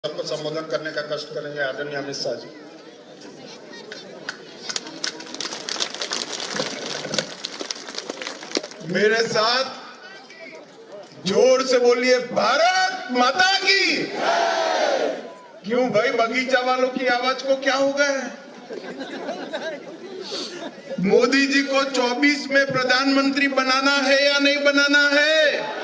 सबको संबोधन करने का कष्ट करेंगे आदरणीय अमित शाह जी। मेरे साथ जोर से बोलिए, भारत माता की। क्यों भाई, बगीचा वालों की आवाज को क्या हो गया है? मोदी जी को 24 में प्रधानमंत्री बनाना है या नहीं बनाना है?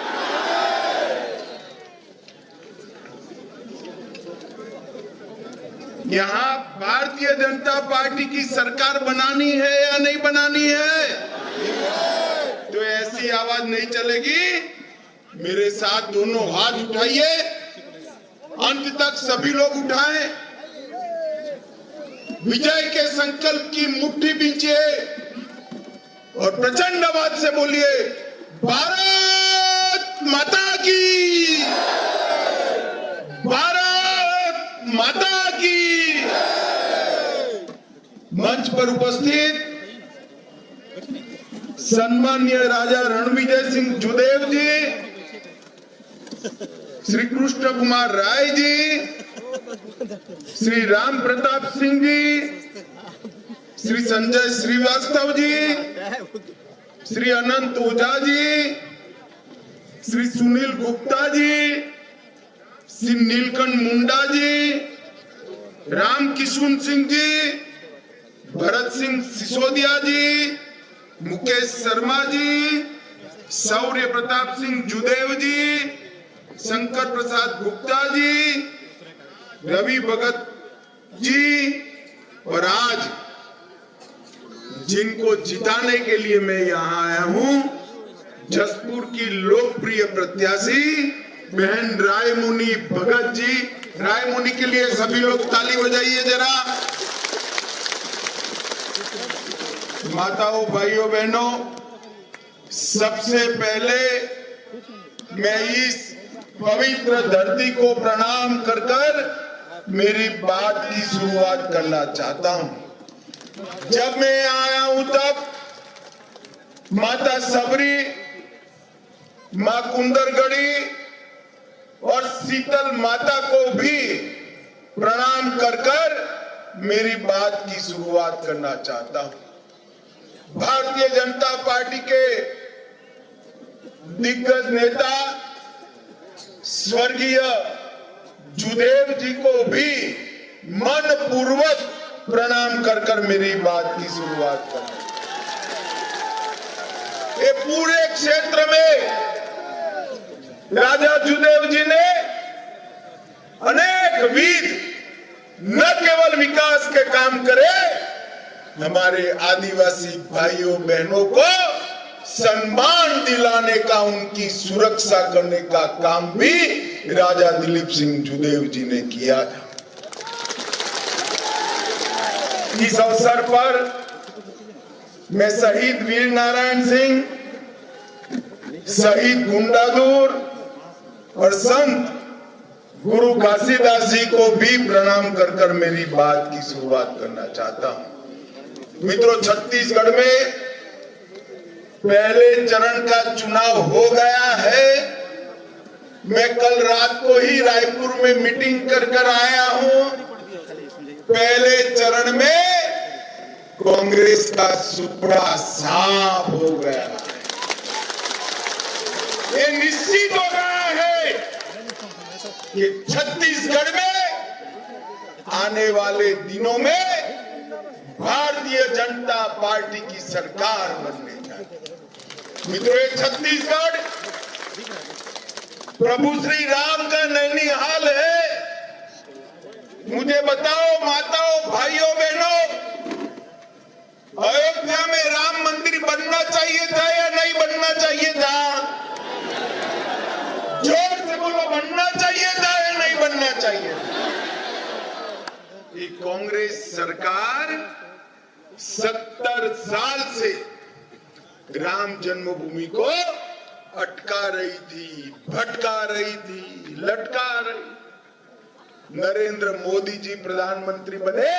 यहाँ भारतीय जनता पार्टी की सरकार बनानी है या नहीं बनानी है? तो ऐसी आवाज नहीं चलेगी। मेरे साथ दोनों हाथ उठाइए, अंत तक सभी लोग उठाएं। विजय के संकल्प की मुट्ठी बींचिए और प्रचंड आवाज से बोलिए, भारत माता की, भारत माता की। मंच पर उपस्थित सम्माननीय राजा रणविजय सिंह जुदेव जी, श्री कृष्ण कुमार राय जी, श्री राम प्रताप सिंह जी, श्री संजय श्रीवास्तव जी, श्री अनंत ओझा जी, श्री सुनील गुप्ता जी, श्री नीलकंठ मुंडा जी, राम किशुन सिंह जी, भरत सिंह सिसोदिया जी, मुकेश शर्मा जी, शौर्य प्रताप सिंह जुदेव जी, शंकर प्रसाद गुप्ता जी, रवि भगत जी, और आज जिनको जिताने के लिए मैं यहाँ आया हूँ, जसपुर की लोकप्रिय प्रत्याशी बहन रायमुनि भगत जी। रायमुनि के लिए सभी लोग ताली बजाइए जरा। माताओं, भाइयों, बहनों, सबसे पहले मैं इस पवित्र धरती को प्रणाम कर कर मेरी बात की शुरुआत करना चाहता हूं। जब मैं आया हूं तब माता सबरी, मां कुंदरगढ़ी और शीतल माता को भी प्रणाम कर कर मेरी बात की शुरुआत करना चाहता हूं। भारतीय जनता पार्टी के दिग्गज नेता स्वर्गीय जुदेव जी को भी मन पूर्वक प्रणाम कर कर मेरी बात की शुरुआत करना। ये पूरे क्षेत्र में राजा जुदेव जी ने अनेक विध न केवल विकास के काम करे, हमारे आदिवासी भाइयों बहनों को सम्मान दिलाने का, उनकी सुरक्षा करने का काम भी राजा दिलीप सिंह जुदेव जी ने किया था। इस अवसर पर मैं शहीद वीर नारायण सिंह, शहीद गुंडादुर और संत गुरु घासीदास जी को भी प्रणाम कर कर मेरी बात की शुरुआत करना चाहता हूं। मित्रों, छत्तीसगढ़ में पहले चरण का चुनाव हो गया है। मैं कल रात को ही रायपुर में मीटिंग कर कर आया हूं। पहले चरण में कांग्रेस का सुपड़ा साफ हो गया। ये निश्चित हो गया है कि छत्तीसगढ़ में आने वाले दिनों में भारतीय जनता पार्टी की सरकार बनने जा रही है। मित्रों, छत्तीसगढ़ प्रभु श्री राम का नैनीहाल है। मुझे बताओ माताओं, भाइयों, बहनों, अयोध्या में राम मंदिर बनना चाहिए था या नहीं बनना चाहिए था? जोर से बोलो, बनना चाहिए था या नहीं बनना चाहिए था? ये कांग्रेस सरकार 70 साल से राम जन्मभूमि को अटका रही थी, भटका रही थी, लटका रही। नरेंद्र मोदी जी प्रधानमंत्री बने,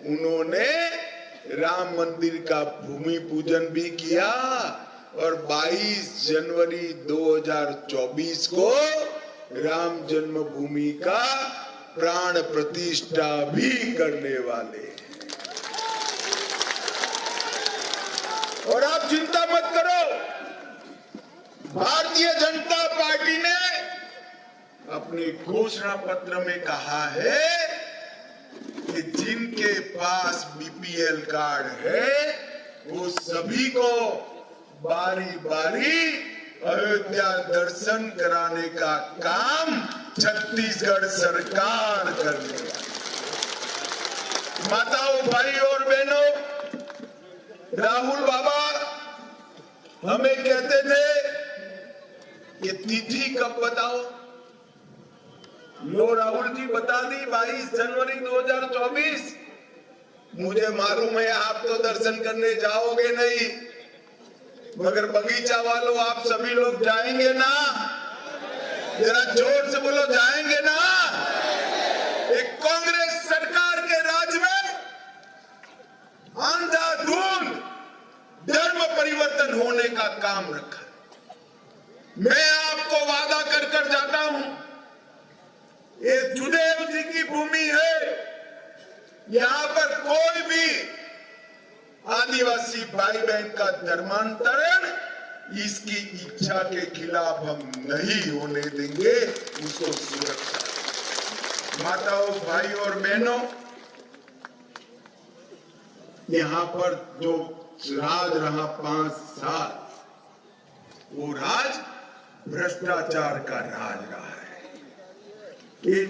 उन्होंने राम मंदिर का भूमि पूजन भी किया और 22 जनवरी 2024 को राम जन्मभूमि का प्राण प्रतिष्ठा भी करने वाले हैं। और आप चिंता मत करो, भारतीय जनता पार्टी ने अपने घोषणा पत्र में कहा है कि जिनके पास बीपीएल कार्ड है वो सभी को बारी बारी अयोध्या दर्शन कराने का काम छत्तीसगढ़ सरकार करने वाली। माताओं, भाई और बहनों, राहुल बाबा हमें कहते थे कि तिथि कब बताओ। लो राहुल जी बता दी, 22 जनवरी 2024। मुझे मालूम है आप तो दर्शन करने जाओगे नहीं, मगर बगीचा वालों आप सभी लोग जाएंगे ना? जरा जोर से बोलो, जाएंगे ना? एक कांग्रेस सरकार के राज में अंधाधुंध धर्म परिवर्तन होने का काम रखा। मैं आपको वादा कर कर जाता हूं, ये जुदेव जी की भूमि है। यहां पर कोई भी आदिवासी भाई बहन का धर्मांतरण इसकी इच्छा के खिलाफ हम नहीं होने देंगे, उसको सुरक्षा। माताओं, भाई और बहनों, यहां पर जो राज रहा 5 साल, वो राज भ्रष्टाचार का राज रहा है। ये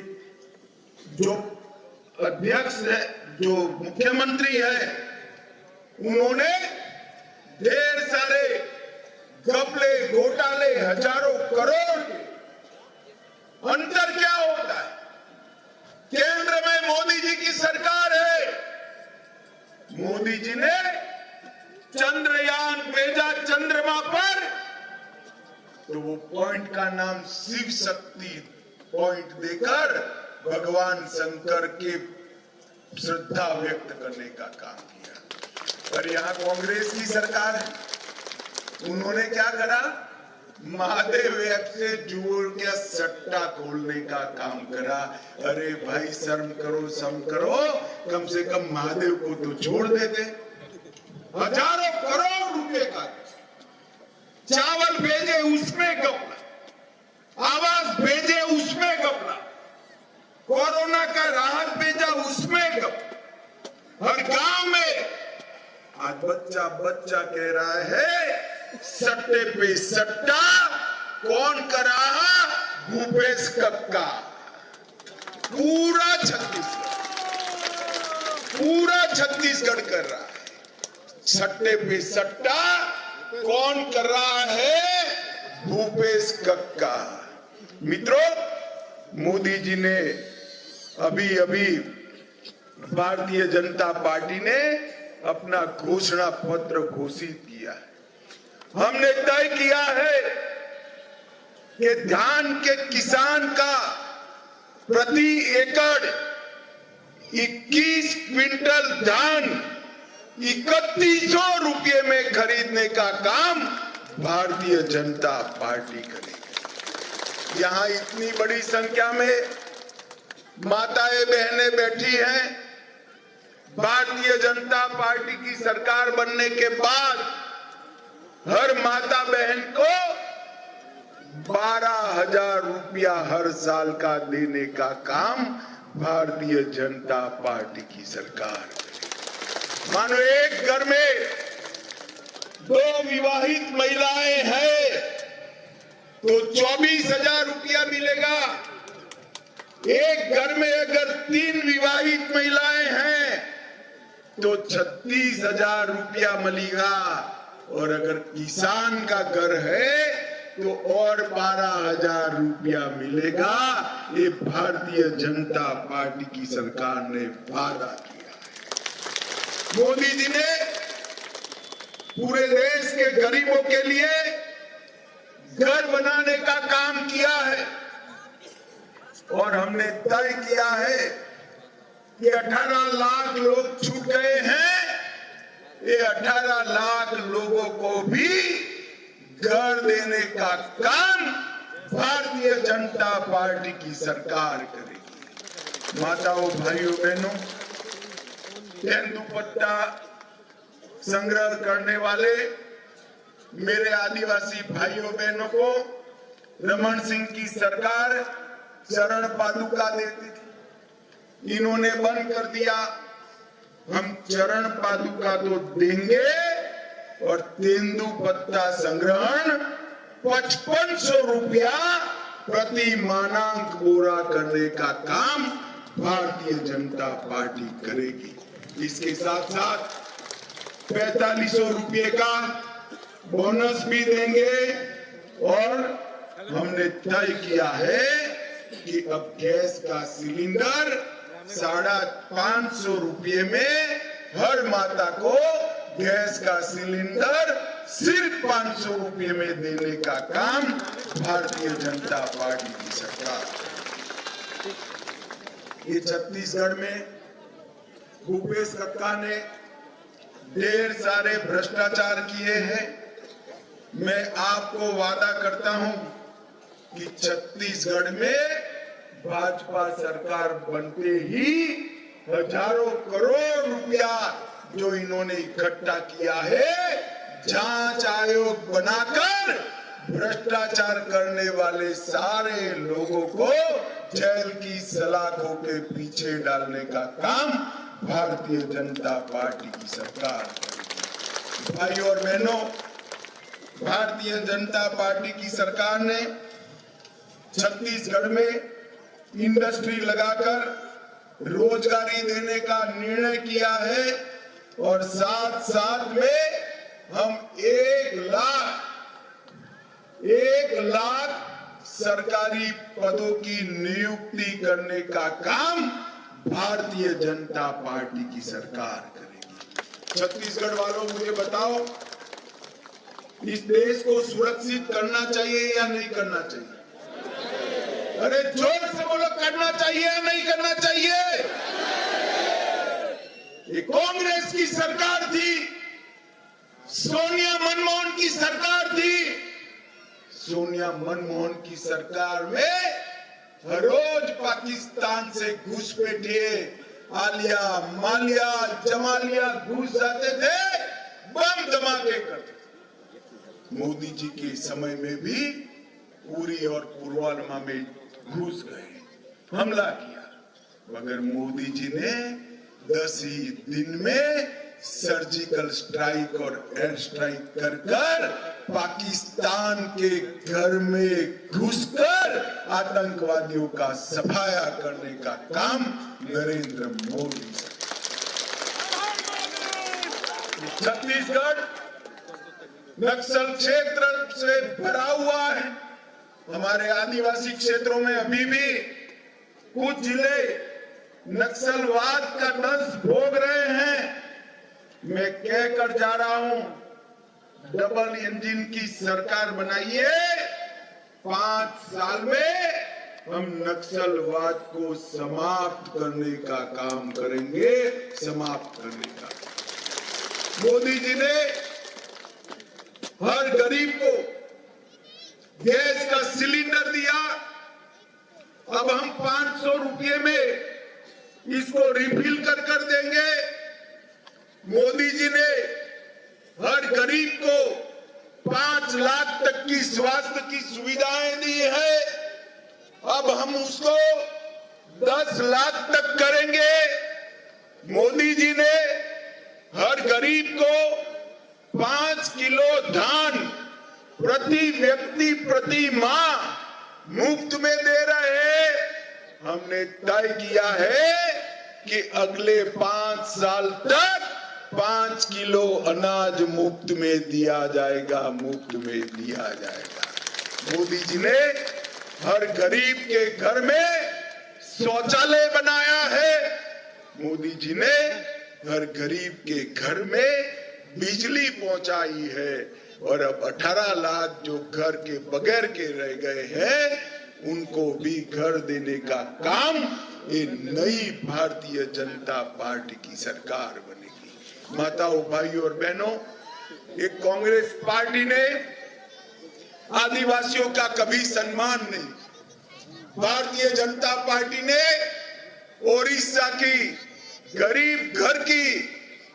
जो अध्यक्ष है, जो मुख्यमंत्री है, उन्होंने ढेर सारे घपले घोटाले, हजारों करोड़ के। अंतर क्या होता है? केंद्र में मोदी जी की सरकार है, मोदी जी ने चंद्रयान भेजा चंद्रमा पर, तो वो पॉइंट का नाम शिव शक्ति पॉइंट देकर भगवान शंकर के श्रद्धा व्यक्त करने का काम किया। और यहाँ कांग्रेस की सरकार है, उन्होंने क्या करा? महादेव ऐप से जुड़ के सट्टा खोलने का काम करा। अरे भाई शर्म करो, शर्म करो, कम से कम महादेव को तो छोड़ देते। हजारों करोड़ रुपए का चावल भेजे उसमें घपला, आवास भेजे उसमें घपला, कोरोना का राहत भेजा उसमें घपला। हर गांव में आज बच्चा बच्चा कह रहा है सट्टे पे सट्टा कौन कर रहा? भूपेश कक्का। पूरा छत्तीसगढ़ कर रहा है। सट्टे पे सट्टा कौन कर रहा है? भूपेश कक्का। मित्रों, मोदी जी ने अभी अभी भारतीय जनता पार्टी ने अपना घोषणा पत्र घोषित किया है। हमने तय किया है कि धान के किसान का प्रति एकड़ 21 क्विंटल धान 3100 रुपये में खरीदने का काम भारतीय जनता पार्टी करेगी। यहाँ इतनी बड़ी संख्या में माताएं बहनें बैठी हैं। भारतीय जनता पार्टी की सरकार बनने के बाद हर माता बहन को 12,000 रुपया हर साल का देने का काम भारतीय जनता पार्टी की सरकार करेगी। मानो एक घर में 2 विवाहित महिलाएं हैं तो 24,000 रुपया मिलेगा। एक घर में अगर 3 विवाहित महिलाएं हैं तो 36,000 रुपया मिलेगा। और अगर किसान का घर है तो और 12,000 रुपया मिलेगा। ये भारतीय जनता पार्टी की सरकार ने वादा किया है। मोदी जी ने पूरे देश के गरीबों के लिए घर बनाने का काम किया है और हमने तय किया है कि 18 लाख लोग छूट गए हैं। ये 18 लाख लोगों को भी घर देने का काम भारतीय जनता पार्टी की सरकार करेगी। माताओं, भाइयों, बहनों, तेंदुपत्ता संग्रह करने वाले मेरे आदिवासी भाइयों बहनों को रमन सिंह की सरकार चरण पादुका देती थी, इन्होंने बंद कर दिया। हम चरण पादुका तो देंगे और तेंदुपत्ता संग्रहण 5500 रुपया प्रति मानांक बोरा करने का काम भारतीय जनता पार्टी करेगी। इसके साथ साथ 4500 रुपये का बोनस भी देंगे और हमने तय किया है कि अब गैस का सिलेंडर 550 रुपये में हर माता को गैस का सिलेंडर सिर्फ 500 रुपये में देने का काम भारतीय जनता पार्टी की सरकार। ये छत्तीसगढ़ में भूपेश कक्का ने ढेर सारे भ्रष्टाचार किए हैं। मैं आपको वादा करता हूं कि छत्तीसगढ़ में भाजपा सरकार बनते ही हजारों करोड़ रुपया जो इन्होंने इकट्ठा किया है, जांच आयोग बनाकर भ्रष्टाचार करने वाले सारे लोगों को जेल की सलाखों के पीछे डालने का काम भारतीय जनता पार्टी की सरकार। भाइयों और बहनों, भारतीय जनता पार्टी की सरकार ने छत्तीसगढ़ में इंडस्ट्री लगाकर रोजगारी देने का निर्णय किया है और साथ साथ में हम 1 लाख सरकारी पदों की नियुक्ति करने का काम भारतीय जनता पार्टी की सरकार करेगी। छत्तीसगढ़ वालों, मुझे बताओ, इस देश को सुरक्षित करना चाहिए या नहीं करना चाहिए? अरे जोर से बोलो, करना चाहिए या नहीं करना चाहिए? ये कांग्रेस की सरकार थी, सोनिया मनमोहन की सरकार थी। सोनिया मनमोहन की सरकार में हर रोज पाकिस्तान से घुसपैठिए आलिया, मालिया, जमालिया घुस जाते थे, बम धमाके करते थे। मोदी जी के समय में भी उरी और पुलवामा में घुस गए, हमला किया, मगर मोदी जी ने 10 ही दिन में सर्जिकल स्ट्राइक और एयर स्ट्राइक कर पाकिस्तान के घर में घुसकर आतंकवादियों का सफाया करने का काम नरेंद्र मोदी से। छत्तीसगढ़ नक्सल क्षेत्र से भरा हुआ है। हमारे आदिवासी क्षेत्रों में अभी भी कुछ जिले नक्सलवाद का दंश भोग रहे हैं। मैं कहकर जा रहा हूं, डबल इंजन की सरकार बनाइए, 5 साल में हम नक्सलवाद को समाप्त करने का काम करेंगे, समाप्त करने का। मोदी जी ने हर गरीब को गैस का सिलेंडर दिया, अब हम 500 रुपये में इसको रिफिल कर देंगे। मोदी जी ने हर गरीब को 5 लाख तक की स्वास्थ्य की सुविधाएं दी है, अब हम उसको 10 लाख तक करेंगे। मोदी जी ने हर गरीब को 5 किलो धान प्रति व्यक्ति प्रति माह मुफ्त में दे रहे हैं। हमने तय किया है कि अगले 5 साल तक 5 किलो अनाज मुफ्त में दिया जाएगा, मुफ्त में दिया जाएगा। मोदी जी ने हर गरीब के घर में शौचालय बनाया है। मोदी जी ने हर गरीब के घर में बिजली पहुंचाई है और अब 18 लाख जो घर के बगैर के रह गए हैं उनको भी घर देने का काम ये नई भारतीय जनता पार्टी की सरकार बनेगी। माताओं, भाइयों और बहनों, एक कांग्रेस पार्टी ने आदिवासियों का कभी सम्मान नहीं। भारतीय जनता पार्टी ने ओडिशा की गरीब घर की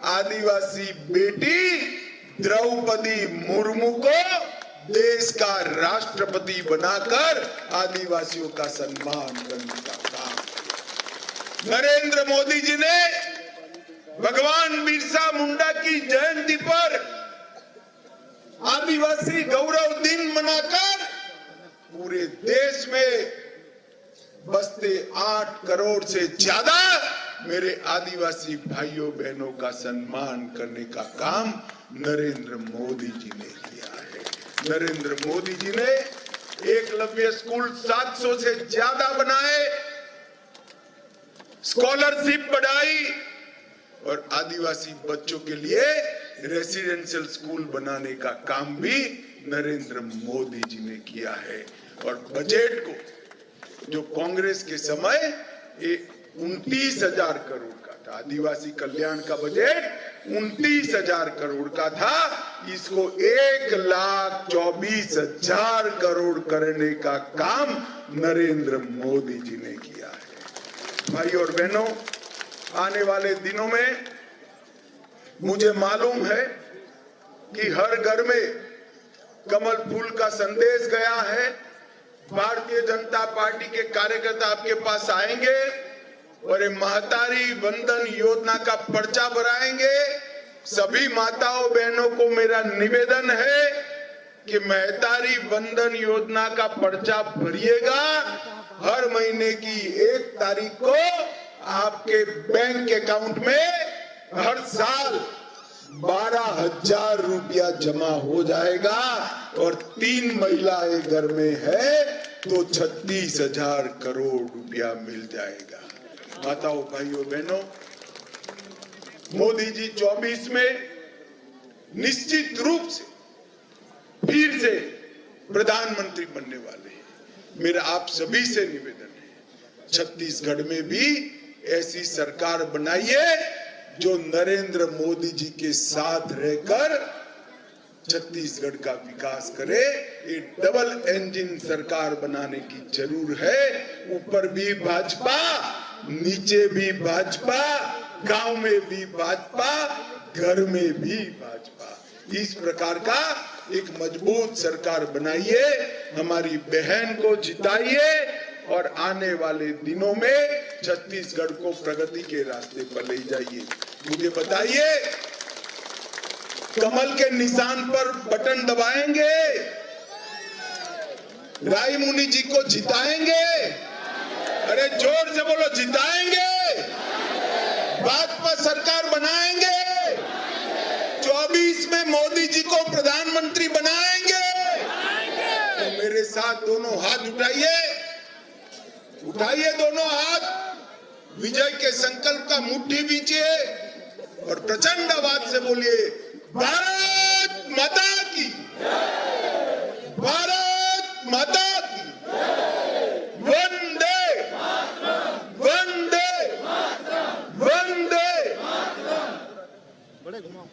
आदिवासी बेटी द्रौपदी मुर्मू को देश का राष्ट्रपति बनाकर आदिवासियों का सम्मान करने का काम। नरेंद्र मोदी जी ने भगवान बिरसा मुंडा की जयंती पर आदिवासी गौरव दिन मनाकर पूरे देश में बसते 8 करोड़ से ज्यादा मेरे आदिवासी भाइयों बहनों का सम्मान करने का काम नरेंद्र मोदी जी ने किया है। नरेंद्र मोदी जी ने एकलव्य स्कूल 700 से ज्यादा बनाए, स्कॉलरशिप बढ़ाई और आदिवासी बच्चों के लिए रेसिडेंशियल स्कूल बनाने का काम भी नरेंद्र मोदी जी ने किया है। और बजट को जो कांग्रेस के समय 29,000 करोड़ का था, आदिवासी कल्याण का बजट 29,000 करोड़ का था, इसको 1,24,000 करोड़ करने का काम नरेंद्र मोदी जी ने किया है। भाई और बहनों, आने वाले दिनों में मुझे मालूम है कि हर घर में कमल फूल का संदेश गया है। भारतीय जनता पार्टी के कार्यकर्ता आपके पास आएंगे और महतारी वंदन योजना का पर्चा भराएंगे। सभी माताओं बहनों को मेरा निवेदन है कि महतारी वंदन योजना का पर्चा भरिएगा। हर महीने की 1 तारीख को आपके बैंक अकाउंट में हर साल 12,000 रुपया जमा हो जाएगा और 3 महिलाएं घर में है तो 36,000 करोड़ रुपया मिल जाएगा। माताओं भाइयों बहनों, मोदी जी 24 में निश्चित रूप से फिर से प्रधानमंत्री बनने वाले हैं। मेरा आप सभी से निवेदन है, छत्तीसगढ़ में भी ऐसी सरकार बनाइए जो नरेंद्र मोदी जी के साथ रहकर छत्तीसगढ़ का विकास करे। ये डबल इंजन सरकार बनाने की जरूर है। ऊपर भी भाजपा, नीचे भी भाजपा, गांव में भी भाजपा, घर में भी भाजपा। इस प्रकार का एक मजबूत सरकार बनाइए, हमारी बहन को जिताइए और आने वाले दिनों में छत्तीसगढ़ को प्रगति के रास्ते पर ले जाइए। मुझे बताइए, कमल के निशान पर बटन दबाएंगे, राय मुनि जी को जिताएंगे? अरे जोर से बोलो, जिताएंगे? भाजपा सरकार बनाएंगे? 24 में मोदी जी को प्रधानमंत्री बनाएंगे? तो मेरे साथ दोनों हाथ उठाइए, उठाइए दोनों हाथ, विजय के संकल्प का मुट्ठी बीचिए और प्रचंड आवाज से बोलिए, भारत माता की, भारत माता की, वंदे वंदे वंदे। बड़े घुमाओ।